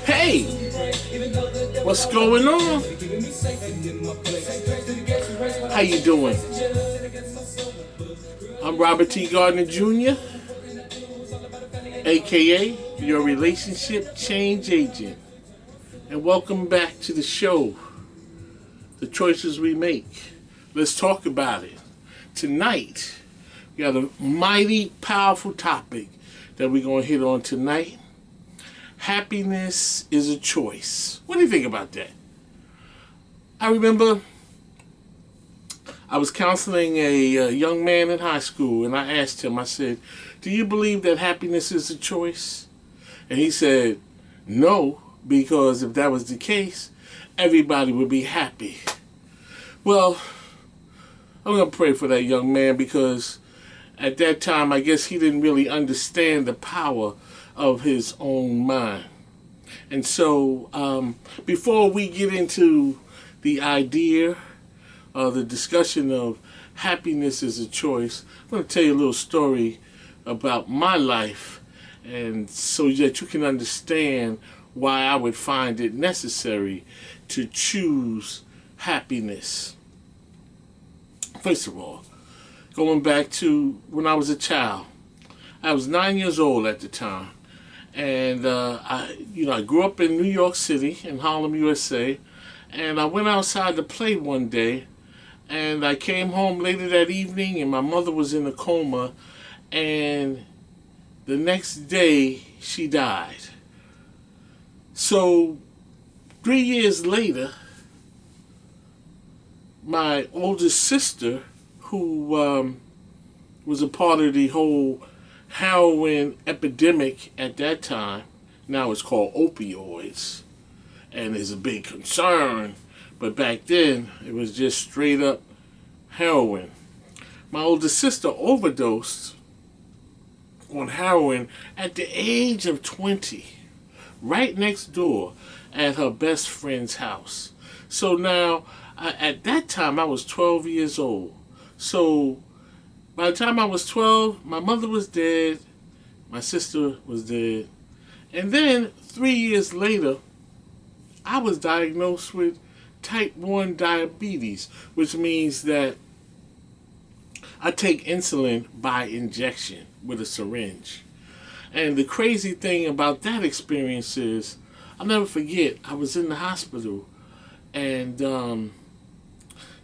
Hey, what's going on? How you doing? I'm Robert T. Gardner Jr., aka your relationship change agent, and welcome back to the show, The Choices We Make. Let's talk about it. Tonight, we got a mighty powerful topic that we're going to hit on tonight. Happiness is a choice. What do you think about that? I remember I was counseling a young man in high school, and I asked him, I said, do you believe that happiness is a choice? And he said, no, because if that was the case, everybody would be happy. Well, I'm going to pray for that young man, because at that time, I guess he didn't really understand the power of his own mind. And so, before we get into the idea, the discussion of happiness is a choice, I'm going to tell you a little story about my life, and so that you can understand why I would find it necessary to choose happiness. First of all, going back to when I was a child, I was 9 years old at the time, and I grew up in New York City, in Harlem, USA, and I went outside to play one day, and I came home later that evening, and my mother was in a coma, and the next day she died. So 3 years later, my oldest sister, who was a part of the whole heroin epidemic at that time, now it's called opioids, and is a big concern, but back then it was just straight up heroin. My oldest sister overdosed on heroin at the age of 20, right next door at her best friend's house. So now, at that time, I was 12 years old. So by the time I was 12, my mother was dead, my sister was dead, and then 3 years later, I was diagnosed with type 1 diabetes, which means that I take insulin by injection with a syringe. And the crazy thing about that experience is, I'll never forget, I was in the hospital, and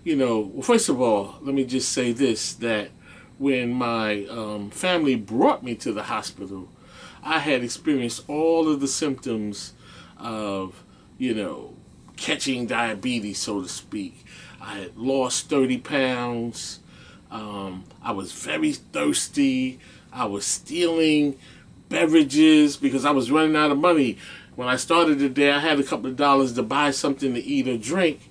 well, first of all, let me just say this, that when my family brought me to the hospital, I had experienced all of the symptoms of, catching diabetes, so to speak. I had lost 30 pounds. I was very thirsty. I was stealing beverages because I was running out of money. When I started the day, I had a couple of dollars to buy something to eat or drink.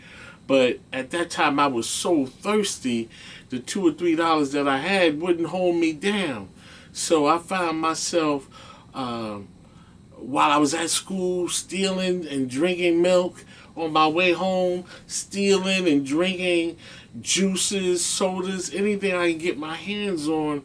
But at that time, I was so thirsty, the $2 or $3 that I had wouldn't hold me down. So I found myself, while I was at school, stealing and drinking milk. On my way home, stealing and drinking juices, sodas, anything I can get my hands on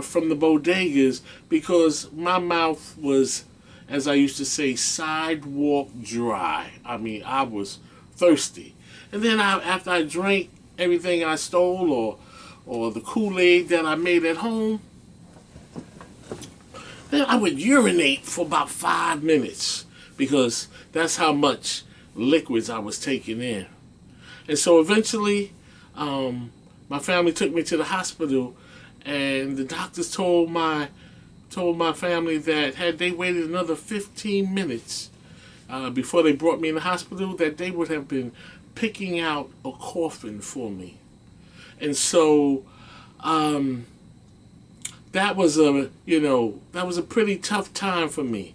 from the bodegas, because my mouth was, as I used to say, sidewalk dry. I mean, I was thirsty. And then after I drank everything I stole, or the Kool-Aid that I made at home, then I would urinate for about 5 minutes, because that's how much liquids I was taking in. And so eventually, my family took me to the hospital, and the doctors told my family that had they waited another 15 minutes before they brought me in the hospital, that they would have been picking out a coffin for me. And so that was a pretty tough time for me.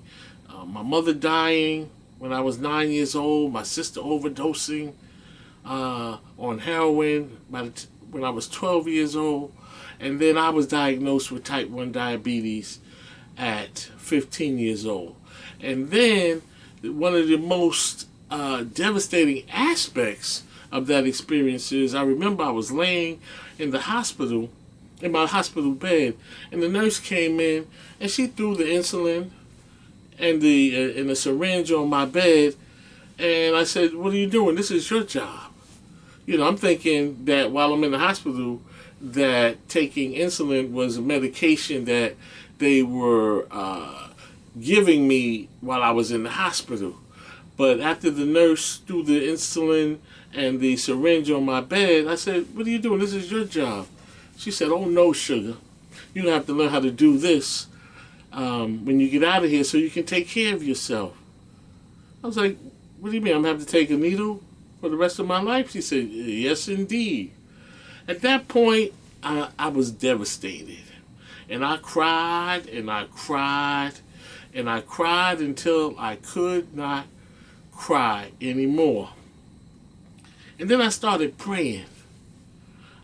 My mother dying when I was 9 years old, my sister overdosing on heroin when I was 12 years old, and then I was diagnosed with type 1 diabetes at 15 years old. And then one of the most devastating aspects of that experience is, I remember I was laying in the hospital in my hospital bed, and the nurse came in and she threw the insulin and the syringe on my bed, and I said, "What are you doing? This is your job." I'm thinking that while I'm in the hospital, that taking insulin was a medication that they were giving me while I was in the hospital. But after the nurse threw the insulin and the syringe on my bed, I said, "What are you doing? This is your job." She said, "Oh no, sugar. You have to learn how to do this when you get out of here so you can take care of yourself." I was like, "What do you mean? I'm going to have to take a needle for the rest of my life?" She said, "Yes, indeed." At that point, I was devastated. And I cried and I cried and I cried until I could not cry anymore. And then I started praying.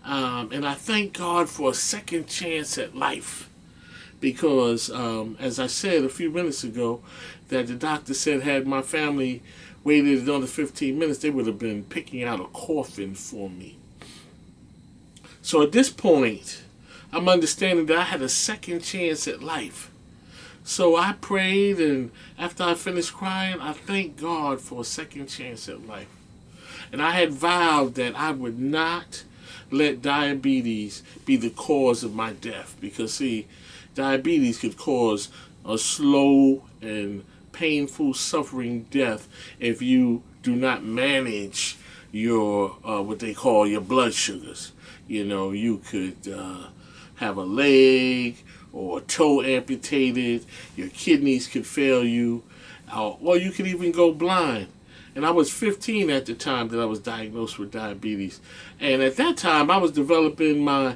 And I thank God for a second chance at life. Because, as I said a few minutes ago, that the doctor said had my family waited another 15 minutes, they would have been picking out a coffin for me. So at this point, I'm understanding that I had a second chance at life. So I prayed, and after I finished crying, I thanked God for a second chance at life. And I had vowed that I would not let diabetes be the cause of my death. Because, see, diabetes could cause a slow and painful, suffering death if you do not manage your, what they call your blood sugars. You could have a leg or a toe amputated, your kidneys could fail you, or you could even go blind. And I was 15 at the time that I was diagnosed with diabetes. And at that time, I was developing my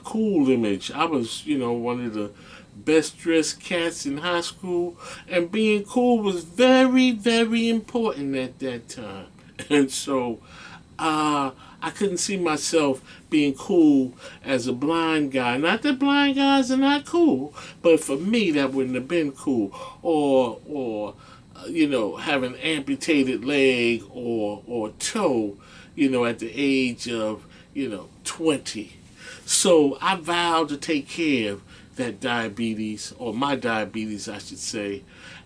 cool image. I was, one of the best dressed cats in high school. And being cool was very, very important at that time. And so, I couldn't see myself being cool as a blind guy. Not that blind guys are not cool, but for me, that wouldn't have been cool. Or have an amputated leg or toe, at the age of, 20. So I vowed to take care of that diabetes, or my diabetes, I should say.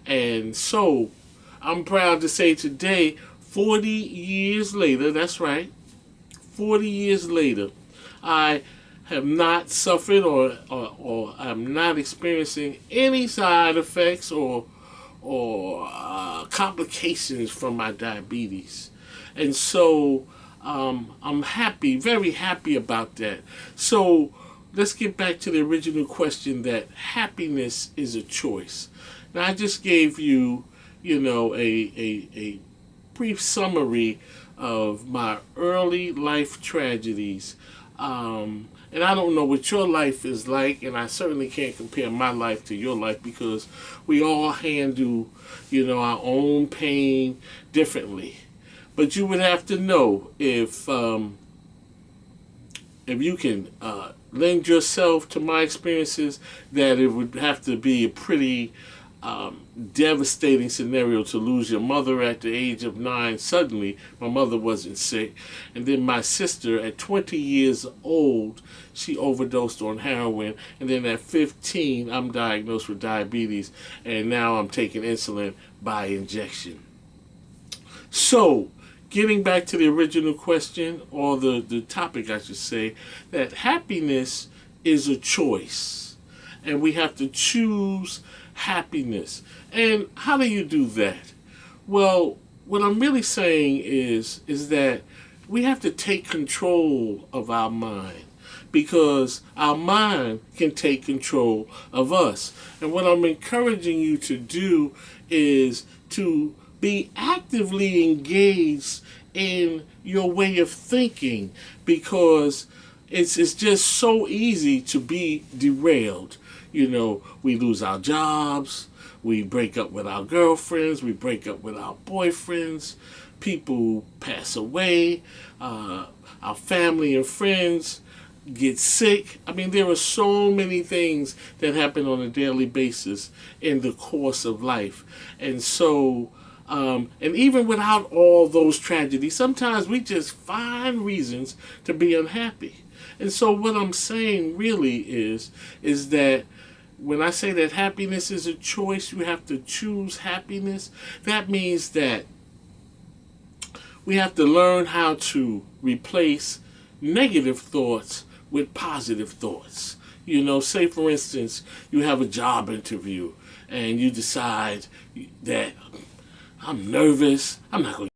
And so I'm proud to say today, 40 years later, that's right, 40 years later, I have not suffered or I'm not experiencing any side effects or complications from my diabetes. And so I'm happy, very happy about that. So let's get back to the original question that happiness is a choice. Now, I just gave you, a brief summary of my early life tragedies. And I don't know what your life is like, and I certainly can't compare my life to your life because we all handle, our own pain differently. But you would have to know if you can lend yourself to my experiences, that it would have to be a pretty devastating scenario to lose your mother at the age of 9 suddenly. My mother wasn't sick. And then my sister at 20 years old, she overdosed on heroin. And then at 15, I'm diagnosed with diabetes. And now I'm taking insulin by injection. So, getting back to the original question, or the topic I should say, that happiness is a choice. And we have to choose happiness. And how do you do that? Well, what I'm really saying is that we have to take control of our mind, because our mind can take control of us. And what I'm encouraging you to do is to be actively engaged in your way of thinking, because it's just so easy to be derailed. We lose our jobs, we break up with our girlfriends, we break up with our boyfriends, people pass away, our family and friends get sick. I mean, there are so many things that happen on a daily basis in the course of life. And so, and even without all those tragedies, sometimes we just find reasons to be unhappy. And so what I'm saying really is that when I say that happiness is a choice, you have to choose happiness. That means that we have to learn how to replace negative thoughts with positive thoughts. Say for instance, you have a job interview and you decide that I'm nervous, I'm not going